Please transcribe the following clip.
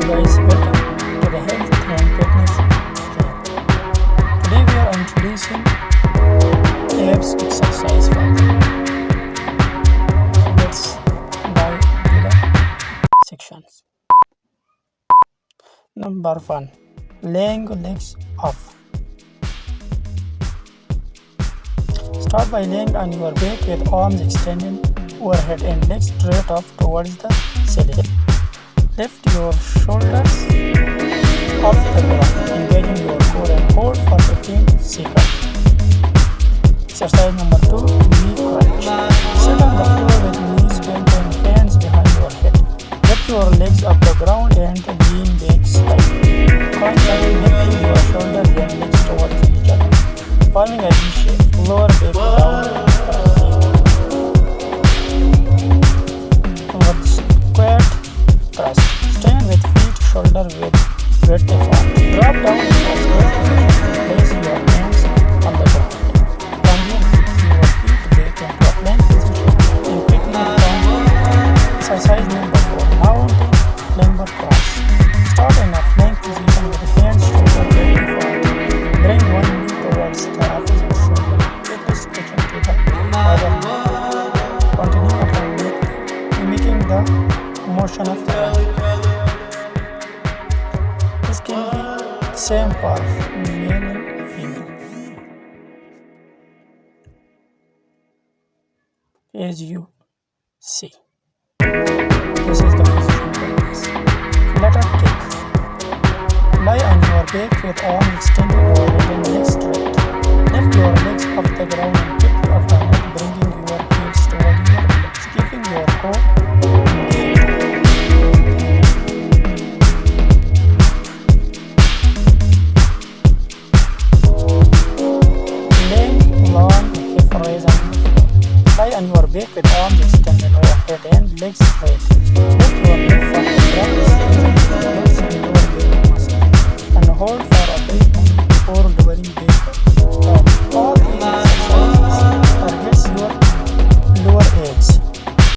guys, welcome to the Health and Fitness channel. Today we are introducing abs exercise factor. So let's dive into the sections. Number 1. Laying legs off. Start by laying on your back with arms extended overhead and legs straight up towards the ceiling. Lift your shoulders off the ground, engaging your core and hold for 15 seconds. Exercise number 2, knee crunch. Sit on the floor with knees bent and hands behind your head. Lift your legs off the ground and lean back slightly. Constantly lifting your shoulders and legs towards each other, forming a V shape. Lower back down. Squat thrust. Stand with feet shoulder width apart. Drop down in a squat position. Place your hands on the ground. From here, your feet back into a plank position and quickly return. Exercise number 4. Mountain climber cross. Start in a plank position with hands shoulder width apart. Bring one knee towards the opposite shoulder. Quickly switching to the other knee. Continue upon mimicking the motion of the hand. This can be same for male and female. As you see, this is the position for this. Flutter kick. Lie on your back with arms extended overhead and legs straight. Lift your legs off the ground and quickly alternate, bringing your heels toward your legs, keeping your core engaged. Laying long hip raise on the floor. Lie on your back with arms extended overhead and legs straight. Lift your leg from the ground, squeezing your legs and lower back muscles, and hold for